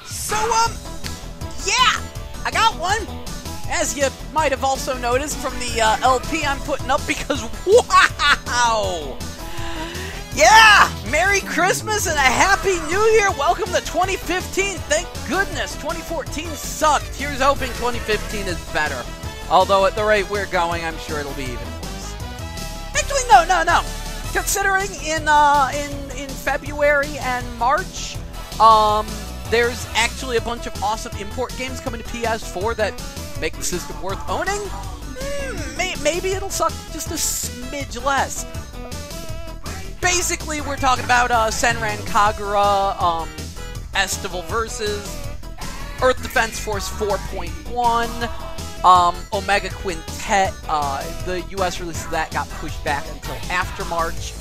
So, yeah, I got one. As you might have also noticed from the LP I'm putting up, because wow! Yeah! Merry Christmas and a Happy New Year! Welcome to 2015. Thank goodness 2014 sucked. Here's hoping 2015 is better. Although at the rate we're going, I'm sure it'll be even worse. Actually, no. Considering in February and March, there's actually a bunch of awesome import games coming to PS4 that make the system worth owning. Maybe it'll suck just a smidge less. Basically, we're talking about Senran Kagura, Estival Versus, Earth Defense Force 4.1, Omega Quintet. The US release of that got pushed back until after March.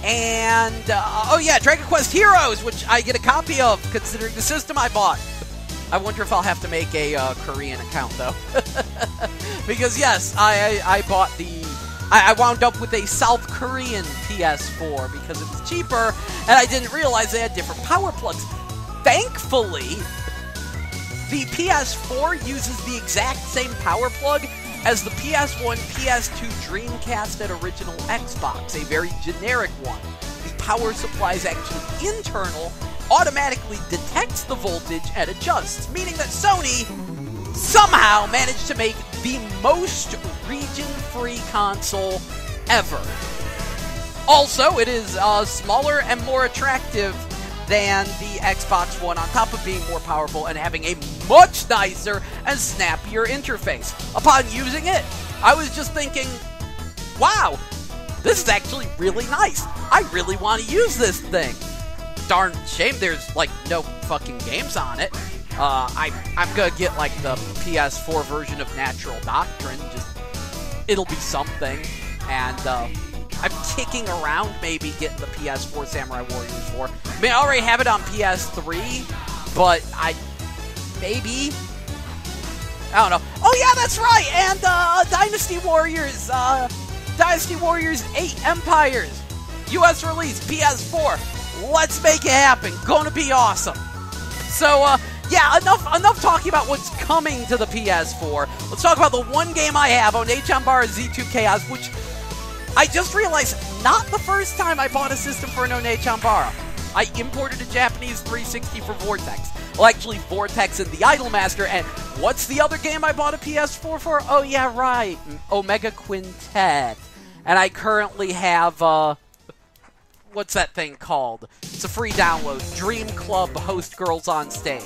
And, Dragon Quest Heroes, which I get a copy of, considering the system I bought. I wonder if I'll have to make a Korean account, though. Because, yes, I bought I wound up with a South Korean PS4 because it was cheaper, and I didn't realize they had different power plugs. Thankfully, the PS4 uses the exact same power plug as the PS1, PS2, Dreamcast, and original Xbox, a very generic one. The power supply is actually internal, automatically detects the voltage and adjusts, meaning that Sony somehow managed to make the most region-free console ever. Also, it is smaller and more attractive than the Xbox One, on top of being more powerful and having a much nicer and snappier interface. Upon using it, I was just thinking, wow, this is actually really nice. I really want to use this thing. Darn shame there's, no fucking games on it. I'm gonna get, the PS4 version of Natural Doctrine. It'll be something. And, I'm kicking around maybe getting the PS4 Samurai Warriors 4. I mean, I already have it on PS3, but I don't know. Oh, yeah, that's right! And, Dynasty Warriors 8 Empires. US release, PS4. Let's make it happen. Gonna be awesome. So, enough talking about what's coming to the PS4. Let's talk about the one game I have, Oneechanbara Z2 Chaos, which I just realized not the first time I bought a system for an Oneechanbara. I imported a Japanese 360 for Vortex. Well, actually, Vortex and the Idolmaster, and what's the other game I bought a PS4 for? Oh, yeah, right. Omega Quintet. And I currently have, what's that thing called? It's a free download. Dream Club Host Girls on Stage.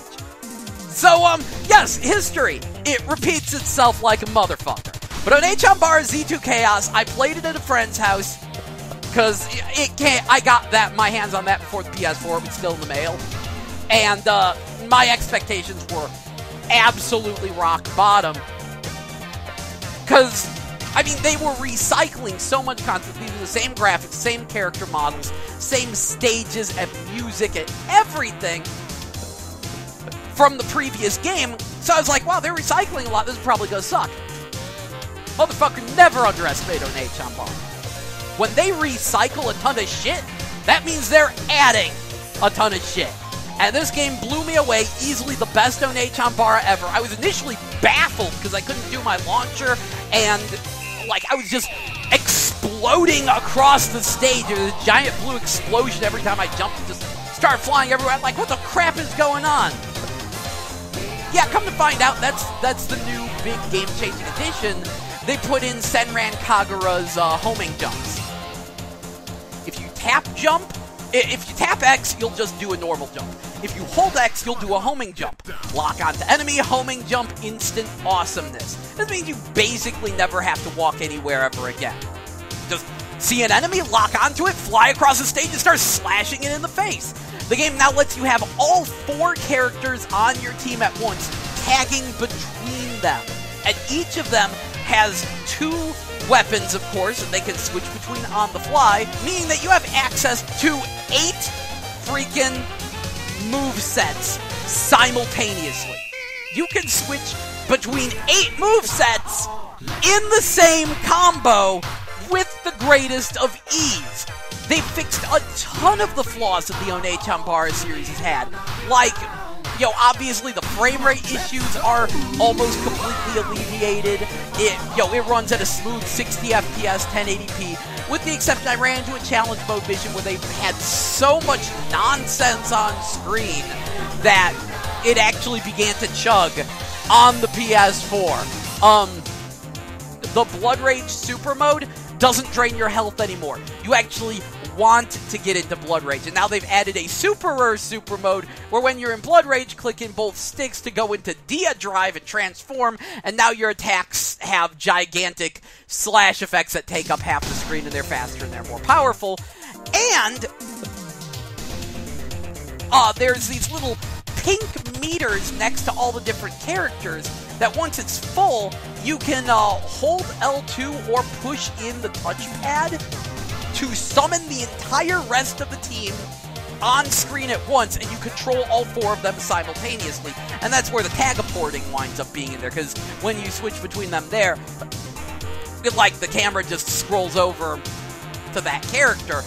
So, yes, history. It repeats itself like a motherfucker. But Oneechanbara Z2 Chaos, I played it at a friend's house, because I got my hands on that before the PS4 was still in the mail. And, my expectations were absolutely rock bottom. Because, they were recycling so much content. These were the same graphics, same character models, same stages and music and everything from the previous game. So I was like, wow, they're recycling a lot. This is probably going to suck. Motherfucker, never underestimate Oneechanbara. When they recycle a ton of shit, that means they're adding a ton of shit. And this game blew me away, easily the best Oneechanbara ever. I was initially baffled because I couldn't do my launcher, and I was just exploding across the stage. There was a giant blue explosion every time I jumped and just started flying everywhere. I'm like, what the crap is going on? Yeah, come to find out, that's the new big game-changing addition. They put in Senran Kagura's homing jumps. If you tap X, you'll just do a normal jump. If you hold X, you'll do a homing jump. Lock onto enemy, homing jump, instant awesomeness. This means you basically never have to walk anywhere ever again. Just see an enemy, lock onto it, fly across the stage, and start slashing it in the face. The game now lets you have all 4 characters on your team at once, tagging between them. And each of them has 2 weapons, of course, and they can switch between on the fly, meaning that you have access to 8 freaking movesets simultaneously. You can switch between 8 movesets in the same combo with the greatest of ease. They fixed a ton of the flaws that the Oneechanbara series has had, like, you know, obviously the frame rate issues are almost completely alleviated. It runs at a smooth 60 FPS, 1080p, with the exception I ran into a challenge mode mission where they had so much nonsense on screen that it actually began to chug on the PS4. The Blood Rage Super Mode doesn't drain your health anymore. You actually want to get into Blood Rage, and now they've added a super rare super mode where when you're in Blood Rage, click in both sticks to go into Dia Drive and transform, and now your attacks have gigantic slash effects that take up half the screen, and they're faster and they're more powerful. And there's these little pink meters next to all the different characters that once it's full, you can hold L2 or push in the touchpad to summon the entire rest of the team on screen at once, and you control all 4 of them simultaneously. And that's where the tag-porting winds up being in there, because when you switch between them there, like the camera just scrolls over to that character.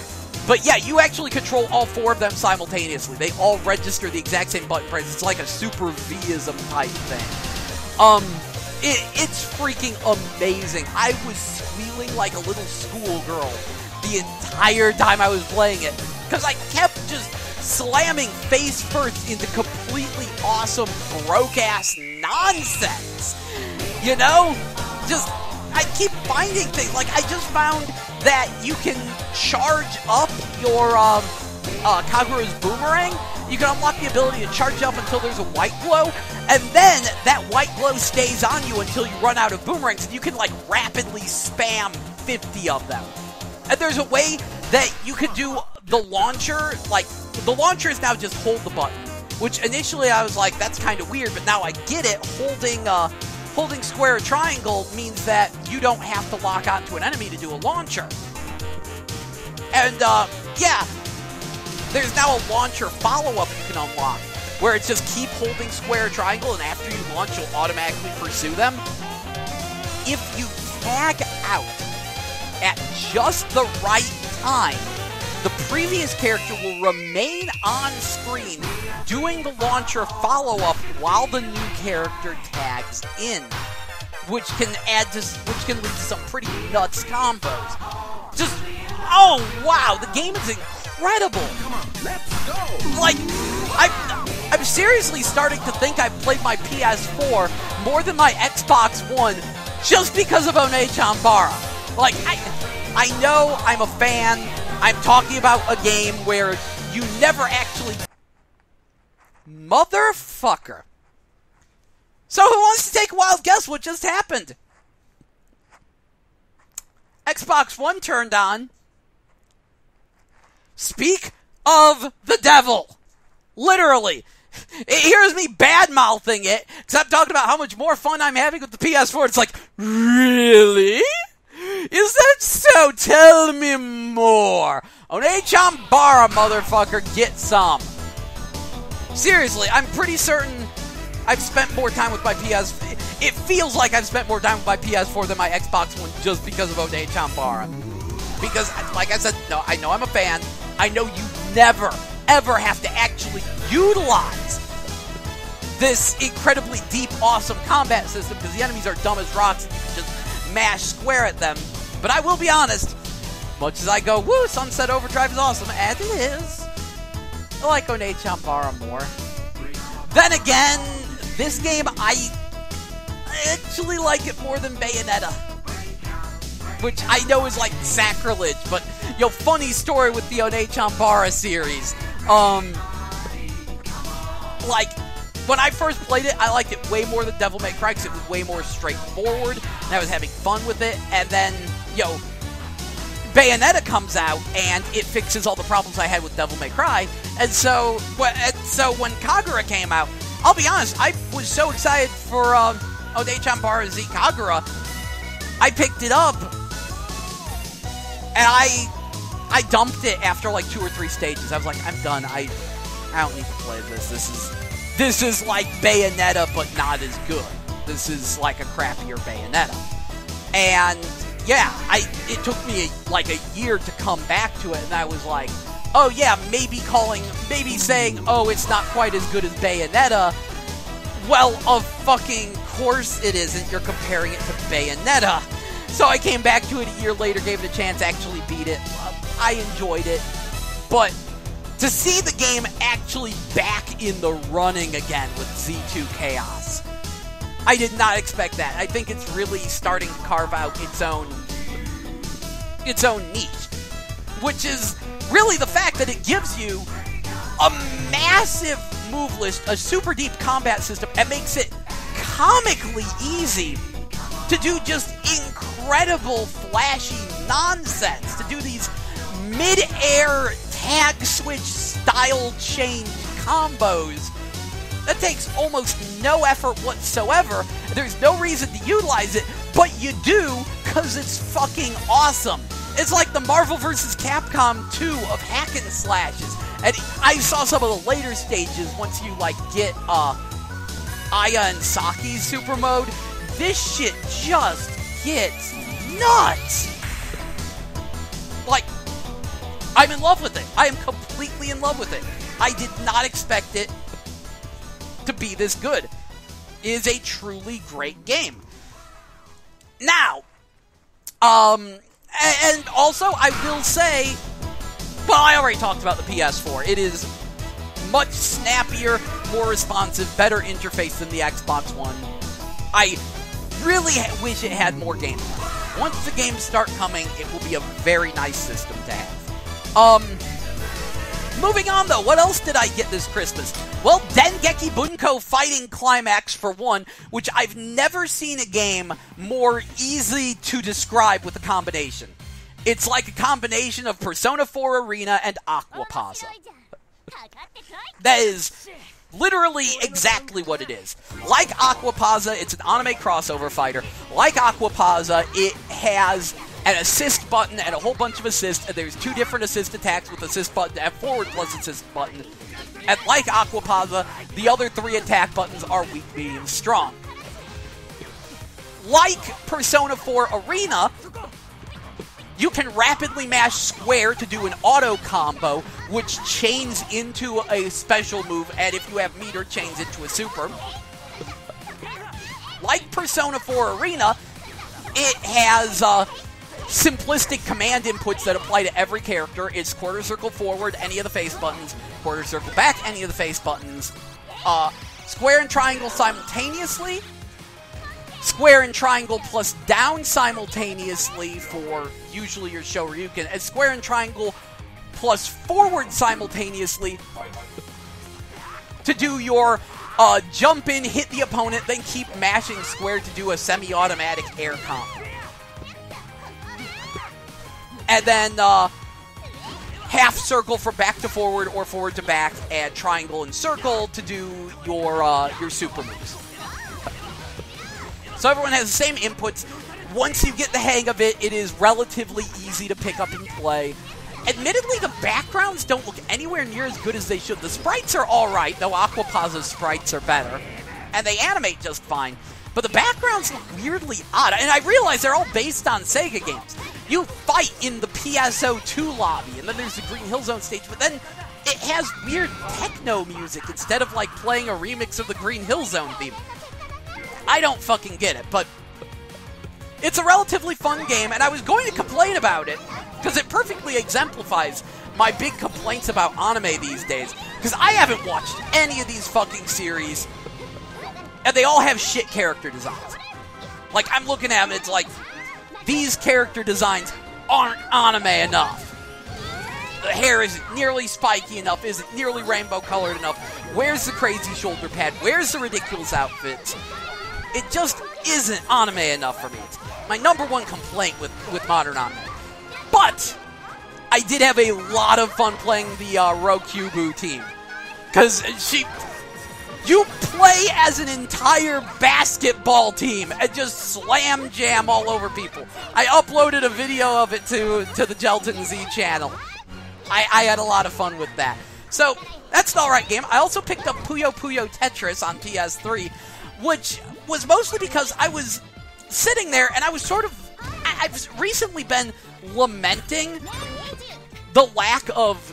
But yeah, you actually control all 4 of them simultaneously. They all register the exact same button press. It's like a super V-ism type thing. It's freaking amazing. I was squealing like a little schoolgirl the entire time I was playing it, because I kept just slamming face first into completely awesome, broke-ass nonsense. You know? Just, I keep finding things. Like, I just found that you can charge up your Kagura's boomerang. You can unlock the ability to charge up until there's a white glow, and then that white glow stays on you until you run out of boomerangs, and you can, like, rapidly spam 50 of them. And there's a way that you could do the launcher, like, the launcher is now just hold the button, which initially I was like, that's kind of weird, but now I get it. Holding square or triangle means that you don't have to lock onto an enemy to do a launcher. And, yeah, there's now a launcher follow-up you can unlock, where it's just keep holding square or triangle, and after you launch, you'll automatically pursue them. If you tag out at just the right time, the previous character will remain on screen doing the launcher follow-up while the new character tags in, which can lead to some pretty nuts combos. Just, oh wow, the game is incredible. Come on, let's go. Like, I'm seriously starting to think I've played my PS4 more than my Xbox One just because of Oneechanbara. Like, I know I'm a fan. I'm talking about a game where you never actually... Motherfucker. So who wants to take a wild guess what just happened? Xbox One turned on. Speak of the devil. Literally. It hears me bad-mouthing it, because I'm talking about how much more fun I'm having with the PS4. It's like, really? Is that so? Tell me more. Oneechanbara, motherfucker, get some. Seriously, I'm pretty certain I've spent more time with my It feels like I've spent more time with my PS4 than my Xbox One just because of Oneechanbara. Because, like I said, no, I know I'm a fan. I know you never, ever have to actually utilize this incredibly deep, awesome combat system because the enemies are dumb as rocks and you can just mash square at them. But I will be honest, much as I go, woo, Sunset Overdrive is awesome, as it is, I like Oneechanbara more. Then again, this game, I actually like it more than Bayonetta. Which I know is like sacrilege, but, yo, funny story with the Oneechanbara series. Like, when I first played it, I liked it way more than Devil May Cry because it was way more straightforward, and I was having fun with it, and then, yo, Bayonetta comes out, and it fixes all the problems I had with Devil May Cry, and so when Kagura came out, I'll be honest, I was so excited for Oneechanbara Z Kagura, I picked it up, and I dumped it after like 2 or 3 stages. I was like, I'm done, I don't need to play this, This is like Bayonetta, but not as good. This is like a crappier Bayonetta. And, yeah, it took me like a year to come back to it, and I was like, oh yeah, maybe saying, oh, it's not quite as good as Bayonetta. Well, of fucking course it isn't. You're comparing it to Bayonetta. So I came back to it a year later, gave it a chance, actually beat it. I enjoyed it. But to see the game actually back in the running again with Z2 Chaos, I did not expect that. I think it's really starting to carve out its own niche, which is really the fact that it gives you a massive move list, a super deep combat system, and makes it comically easy to do just incredible flashy nonsense, to do these mid-air tag switch style change combos. That takes almost no effort whatsoever. There's no reason to utilize it, but you do because it's fucking awesome. It's like the Marvel vs. Capcom 2 of hack and slashes. And I saw some of the later stages once you, like, get Aya and Saki's super mode. This shit just gets nuts. Like, I'm in love with it. I am completely in love with it. I did not expect it to be this good. It is a truly great game. Now, and also I will say, well, I already talked about the PS4. It is much snappier, more responsive, better interface than the Xbox One. I really wish it had more gameplay. Once the games start coming, it will be a very nice system to have. Moving on, though, what else did I get this Christmas? Well, Dengeki Bunko Fighting Climax for one, which I've never seen a game more easy to describe with a combination. It's like a combination of Persona 4 Arena and Aquapazza. That is literally exactly what it is. Like Aquapazza, it's an anime crossover fighter. Like Aquapazza, it has an assist button and a whole bunch of assists, and there's 2 different assist attacks with assist button and forward plus assist button. And like Aquapazza, the other 3 attack buttons are weak, medium, strong. Like Persona 4 Arena, you can rapidly mash square to do an auto combo, which chains into a special move, and if you have meter, chains into a super. Like Persona 4 Arena, it has simplistic command inputs that apply to every character. It's quarter circle forward, any of the face buttons, quarter circle back, any of the face buttons, square and triangle simultaneously, square and triangle plus down simultaneously for usually your Shoryuken, and square and triangle plus forward simultaneously to do your jump in, hit the opponent, then keep mashing square to do a semi-automatic air combo. And then half circle for back to forward or forward to back, and triangle and circle to do your super moves. So everyone has the same inputs. Once you get the hang of it, it is relatively easy to pick up and play. Admittedly, the backgrounds don't look anywhere near as good as they should. The sprites are alright, though Aquapazza's sprites are better. And they animate just fine. But the backgrounds look weirdly odd. And I realize they're all based on Sega games. You fight in the PSO2 lobby, and then there's the Green Hill Zone stage, but then it has weird techno music instead of, like, playing a remix of the Green Hill Zone theme. I don't fucking get it, but it's a relatively fun game, and I was going to complain about it, because it perfectly exemplifies my big complaints about anime these days, because I haven't watched any of these fucking series, and they all have shit character designs. Like, I'm looking at them, and it's like, these character designs aren't anime enough. The hair isn't nearly spiky enough, isn't nearly rainbow colored enough. Where's the crazy shoulder pad? Where's the ridiculous outfits? It just isn't anime enough for me. It's my number one complaint with modern anime. But I did have a lot of fun playing the Rokubu team. Because you play as an entire basketball team and just slam jam all over people. I uploaded a video of it to the Gelatin Z channel. I had a lot of fun with that. So, that's an alright game. I also picked up Puyo Puyo Tetris on PS3, which was mostly because I was sitting there and I was sort of... I've recently been lamenting the lack of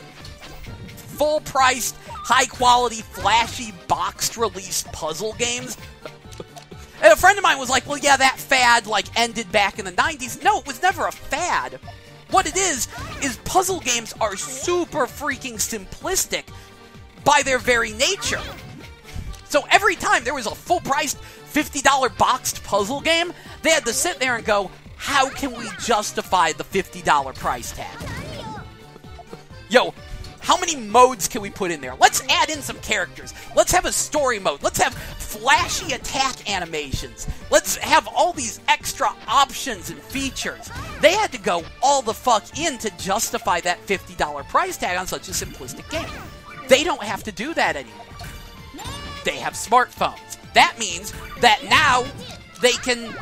full-priced, high-quality, flashy, boxed-release puzzle games. And a friend of mine was like, well, yeah, that fad, like, ended back in the 90s. No, it was never a fad. What it is puzzle games are super freaking simplistic by their very nature. So every time there was a full-priced, $50 boxed puzzle game, they had to sit there and go, how can we justify the $50 price tag? Yo, how many modes can we put in there? Let's add in some characters. Let's have a story mode. Let's have flashy attack animations. Let's have all these extra options and features. They had to go all the fuck in to justify that $50 price tag on such a simplistic game. They don't have to do that anymore. They have smartphones. That means that now they can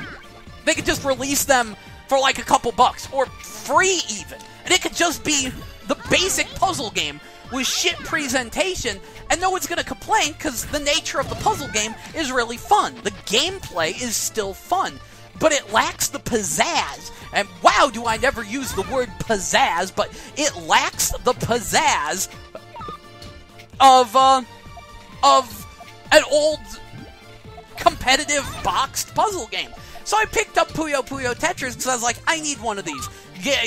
just release them for like a couple bucks, or free even. And it could just be the basic puzzle game with shit presentation, and no one's gonna complain because the nature of the puzzle game is really fun. The gameplay is still fun, but it lacks the pizzazz. And wow, do I never use the word pizzazz, but it lacks the pizzazz of an old competitive boxed puzzle game. So I picked up Puyo Puyo Tetris because I was like, I need one of these.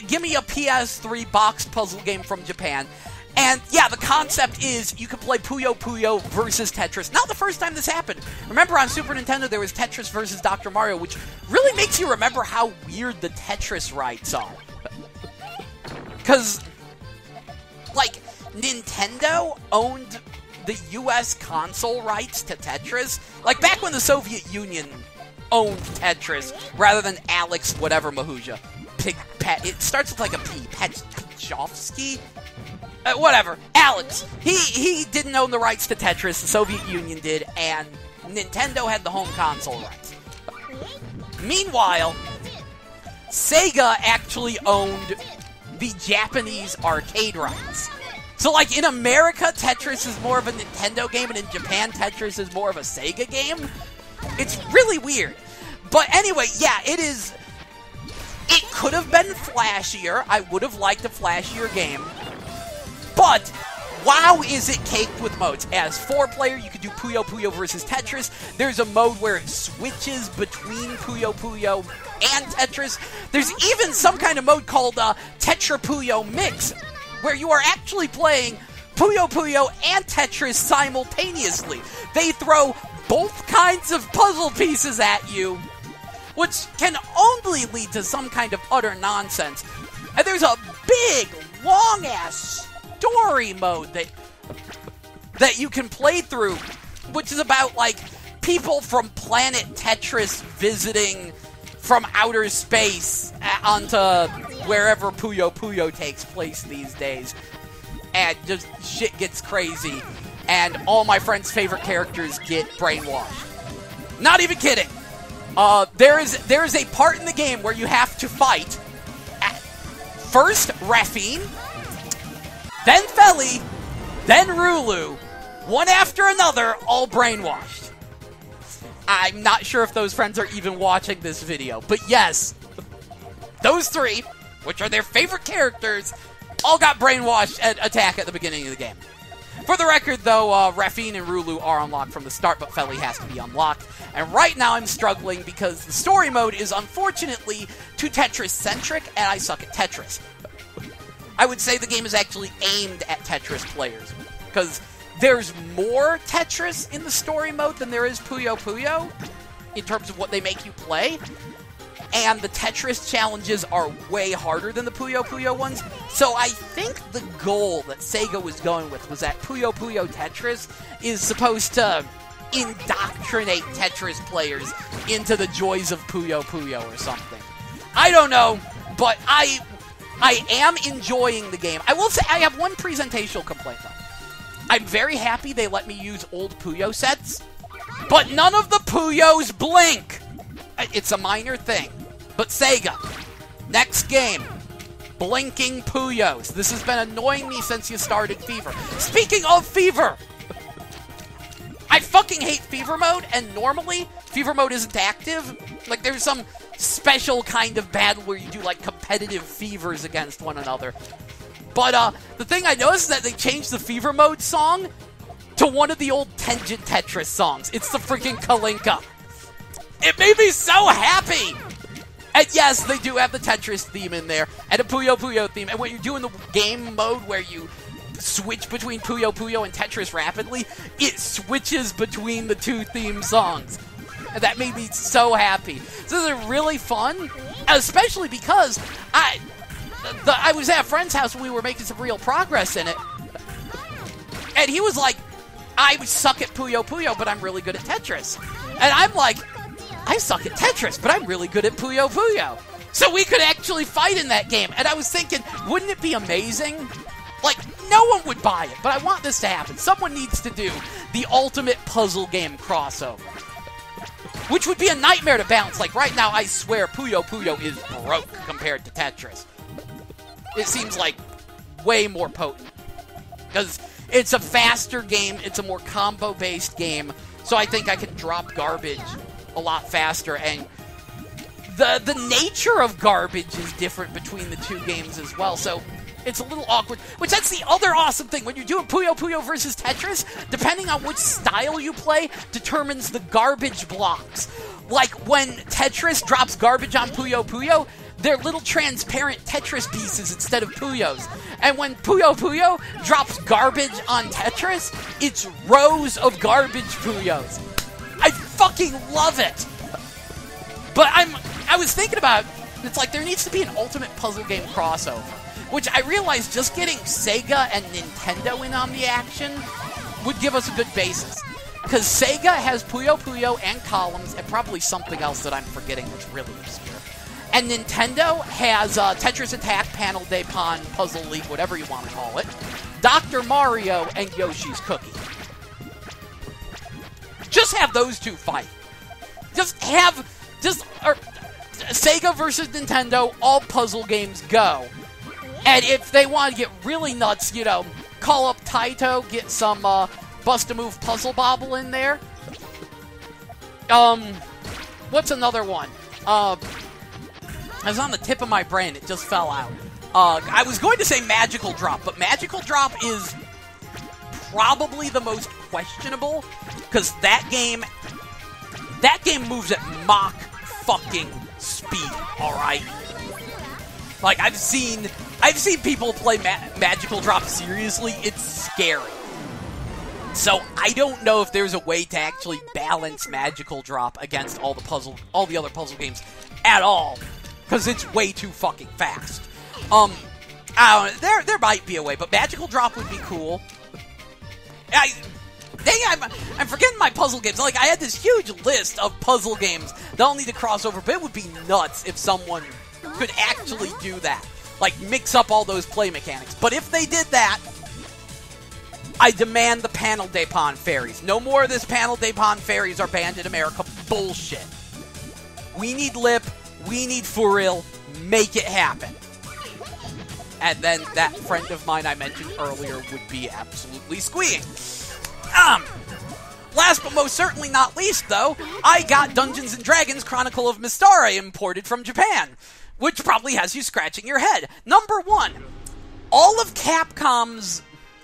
Give me a PS3 boxed puzzle game from Japan. And yeah, the concept is you can play Puyo Puyo versus Tetris. Not the first time this happened. Remember on Super Nintendo there was Tetris versus Dr. Mario, which really makes you remember how weird the Tetris rights are. Because, like, Nintendo owned the US console rights to Tetris. Like, back when the Soviet Union owned Tetris, rather than Alex whatever Mahuja. It starts with like a P. Pechovsky? Whatever. Alex. He didn't own the rights to Tetris, the Soviet Union did, and Nintendo had the home console rights. Meanwhile, Sega actually owned the Japanese arcade rights. So, like, in America, Tetris is more of a Nintendo game, and in Japan, Tetris is more of a Sega game. It's really weird. But anyway, yeah, it is... It could have been flashier. I would have liked a flashier game. But, wow, is it caked with modes. As 4-player, you could do Puyo Puyo versus Tetris. There's a mode where it switches between Puyo Puyo and Tetris. There's even some kind of mode called Tetra Puyo Mix, where you are actually playing Puyo Puyo and Tetris simultaneously. They throw both kinds of puzzle pieces at you, which can only lead to some kind of utter nonsense. And there's a big, long-ass story mode that you can play through, which is about, like, people from Planet Tetris visiting from outer space onto wherever Puyo Puyo takes place these days. And just shit gets crazy, and all my friends' favorite characters get brainwashed. Not even kidding. There is a part in the game where you have to fight first Rafine, then Feli, then Rulu, one after another, all brainwashed. I'm not sure if those friends are even watching this video, but yes, those three, which are their favorite characters, all got brainwashed at attack at the beginning of the game. For the record, though, Rafine and Rulu are unlocked from the start, but Feli has to be unlocked. And right now I'm struggling because the story mode is unfortunately too Tetris-centric, and I suck at Tetris. I would say the game is actually aimed at Tetris players, because there's more Tetris in the story mode than there is Puyo Puyo, in terms of what they make you play. And the Tetris challenges are way harder than the Puyo Puyo ones. So I think the goal that Sega was going with was that Puyo Puyo Tetris is supposed to indoctrinate Tetris players into the joys of Puyo Puyo or something. I don't know, but I am enjoying the game. I will say I have one presentational complaint, though. I'm very happy they let me use old Puyo sets, but none of the Puyos blink. It's a minor thing. But Sega, next game, blinking Puyos. This has been annoying me since you started Fever. Speaking of Fever, I fucking hate Fever mode, and normally Fever mode isn't active. Like, there's some special kind of battle where you do, like, competitive fevers against one another. But the thing I noticed is that they changed the Fever Mode song to one of the old Tenjin Tetris songs. It's the freaking Kalinka. It made me so happy! And yes, they do have the Tetris theme in there, and a Puyo Puyo theme. And when you're doing the game mode where you switch between Puyo Puyo and Tetris rapidly, it switches between the two theme songs. And that made me so happy. So they're really fun, especially because I was at a friend's house when we were making some real progress in it, and he was like, I suck at Puyo Puyo, but I'm really good at Tetris. And I'm like, I suck at Tetris, but I'm really good at Puyo Puyo. So we could actually fight in that game. And I was thinking, wouldn't it be amazing? Like, no one would buy it, but I want this to happen. Someone needs to do the ultimate puzzle game crossover. Which would be a nightmare to balance. Like, right now, I swear Puyo Puyo is broke compared to Tetris. It seems like way more potent. Because it's a faster game, it's a more combo-based game, so I think I can drop garbage a lot faster, and the nature of garbage is different between the two games as well, so it's a little awkward. Which, that's the other awesome thing. When you're doing Puyo Puyo versus Tetris, depending on which style you play, determines the garbage blocks. Like, when Tetris drops garbage on Puyo Puyo, they're little transparent Tetris pieces instead of Puyos. And when Puyo Puyo drops garbage on Tetris, it's rows of garbage Puyos. I fucking love it! But I was thinking about, it's like there needs to be an ultimate puzzle game crossover. Which I realized just getting Sega and Nintendo in on the action would give us a good basis. Because Sega has Puyo Puyo and Columns, and probably something else that I'm forgetting that's really obscure. And Nintendo has Tetris Attack, Panel de Pon, Puzzle League, whatever you want to call it, Dr. Mario, and Yoshi's Cookie. Just have those two fight. Sega versus Nintendo, all puzzle games go. And if they want to get really nuts, you know, call up Taito, get some Bust-A-Move Puzzle Babble in there. What's another one? It was on the tip of my brain, it just fell out. I was going to say Magical Drop, but Magical Drop is probably the most questionable, because that game moves at Mach fucking speed, alright? Like, I've seen people play Magical Drop seriously. It's scary. So I don't know if there's a way to actually balance Magical Drop against all the other puzzle games at all, because it's way too fucking fast. I don't know, there might be a way, but Magical Drop would be cool. I'm forgetting my puzzle games. Like, I had this huge list of puzzle games that all need to cross over, but it would be nuts if someone could actually do that. Like, mix up all those play mechanics. But if they did that, I demand the Panel de Pon fairies. No more of this Panel de Pon fairies are banned in America bullshit. We need Lip. We need Furil. Make it happen. And then that friend of mine I mentioned earlier would be absolutely squeeing. Last but most certainly not least, though, I got Dungeons & Dragons Chronicle of Mystara imported from Japan, which probably has you scratching your head. Number one, all of Capcom's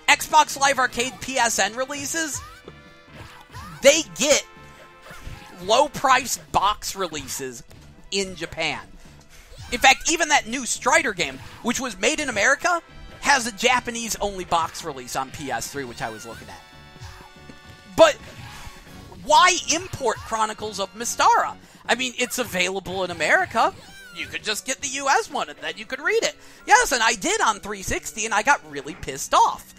Xbox Live Arcade PSN releases, they get low-priced box releases in Japan. In fact, even that new Strider game, which was made in America, has a Japanese-only box release on PS3, which I was looking at. But why import Chronicles of Mystara? I mean, it's available in America. You could just get the US one, and then you could read it. Yes, and I did on 360, and I got really pissed off.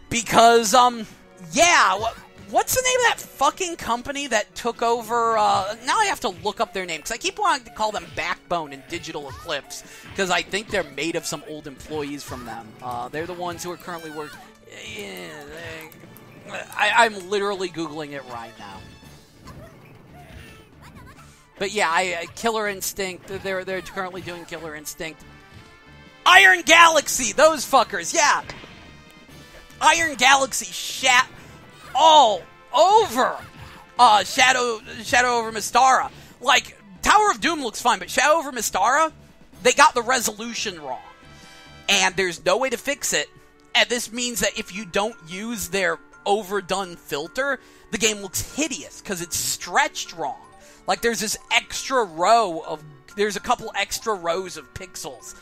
Because, what's the name of that fucking company that took over, now I have to look up their name, because I keep wanting to call them Backbone and Digital Eclipse, because I think they're made of some old employees from them. They're the ones who are currently working. I'm literally Googling it right now. But yeah, Killer Instinct, they're currently doing Killer Instinct. Iron Galaxy, those fuckers, yeah! Iron Galaxy shat all over Shadow over Mystara. Like, Tower of Doom looks fine, but Shadow over Mystara, they got the resolution wrong. and there's no way to fix it. And this means that if you don't use their overdone filter, the game looks hideous because it's stretched wrong. Like there's a couple extra rows of pixels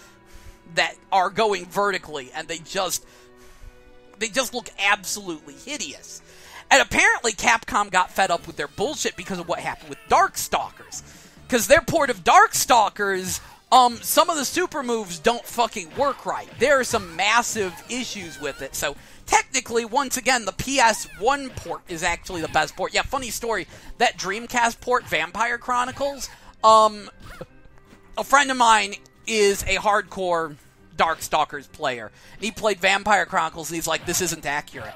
that are going vertically, and they just look absolutely hideous. And apparently Capcom got fed up with their bullshit because of what happened with Darkstalkers. Because their port of Darkstalkers, some of the super moves don't fucking work right. There are some massive issues with it. So technically, once again, the PS1 port is actually the best port. Yeah, funny story. That Dreamcast port, Vampire Chronicles, a friend of mine is a hardcore Darkstalkers player. And he played Vampire Chronicles, and he's like, this isn't accurate.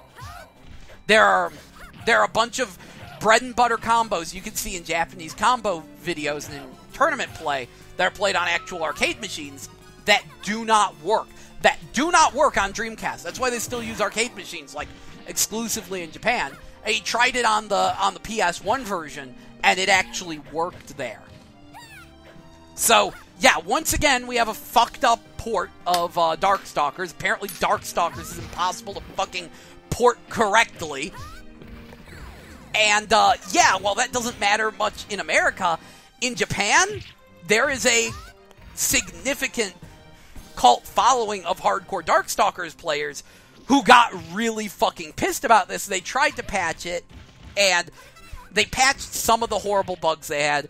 There are a bunch of bread and butter combos you can see in Japanese combo videos and in tournament play that are played on actual arcade machines that do not work. That do not work on Dreamcast. That's why they still use arcade machines, like, exclusively in Japan. And he tried it on the PS1 version, and it actually worked there. So, yeah, once again, we have a fucked up port of Darkstalkers. Apparently, Darkstalkers is impossible to fucking port correctly. And, yeah, well, that doesn't matter much in America. In Japan, there is a significant cult following of hardcore Darkstalkers players who got really fucking pissed about this. They tried to patch it, and they patched some of the horrible bugs they had,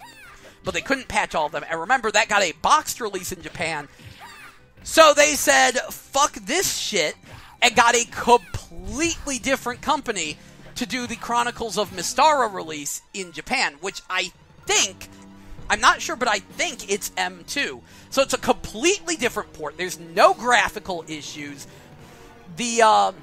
but they couldn't patch all of them. And remember, that got a boxed release in Japan. So they said, fuck this shit, and got a completely different company to do the Chronicles of Mystara release in Japan, which I think, I'm not sure, but I think it's M2. So it's a completely different port. There's no graphical issues. The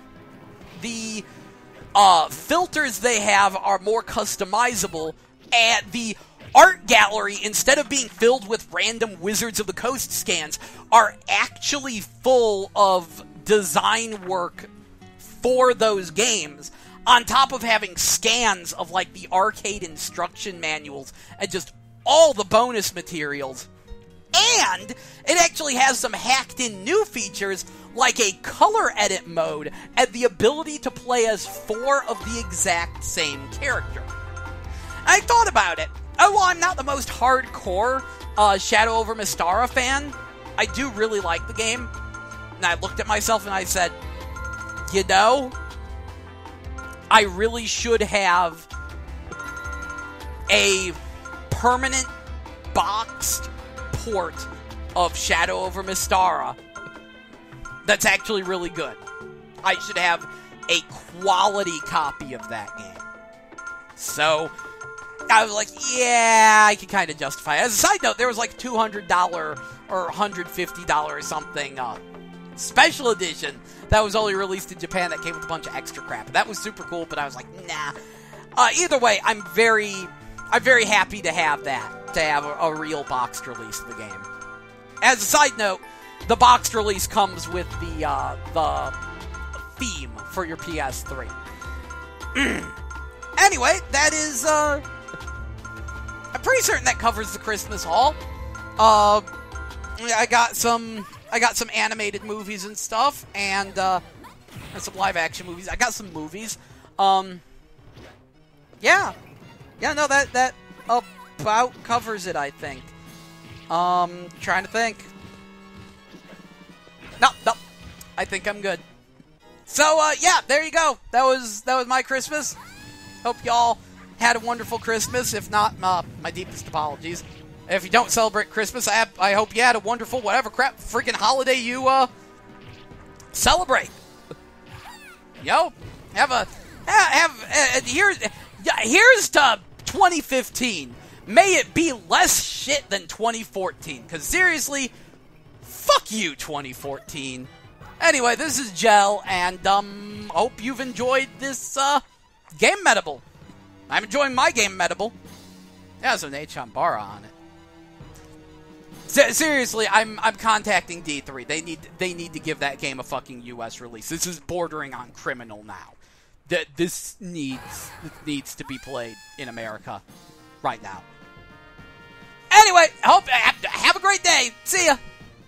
filters they have are more customizable, and the art gallery, instead of being filled with random Wizards of the Coast scans, are actually full of design work for those games, on top of having scans of, like, the arcade instruction manuals and just all the bonus materials. And it actually has some hacked-in new features, like a color edit mode and the ability to play as 4 of the exact same character. I thought about it. Oh, well, I'm not the most hardcore Shadow over Mystara fan. I do really like the game. And I looked at myself and I said, you know, I really should have a permanent boxed port of Shadow over Mystara that's actually really good. I should have a quality copy of that game. So I was like, yeah, I can kind of justify it. As a side note, there was like $200 or $150 or something special edition that was only released in Japan that came with a bunch of extra crap. That was super cool, but I was like, nah. Either way, I'm very happy to have that, to have a real boxed release of the game. As a side note, the boxed release comes with the theme for your PS3. Anyway, that is, I'm pretty certain that covers the Christmas haul. I got some animated movies and stuff, and some live action movies. I got some movies. Yeah, no, that about covers it, I think. Trying to think. Nope, I think I'm good. So, yeah, there you go. That was my Christmas. Hope y'all had a wonderful Christmas. If not, my deepest apologies. If you don't celebrate Christmas, I hope you had a wonderful whatever crap freaking holiday you celebrate. Yo, here's to 2015. May it be less shit than 2014. Because seriously, fuck you, 2014. Anyway, this is Gel, and hope you've enjoyed this GameMetabble. I'm enjoying my GameMetabble. It has Oneechanbara on it. Seriously, I'm contacting D3. They need to give that game a fucking US release. This is bordering on criminal now. This needs to be played in America right now. Anyway, have a great day. See ya.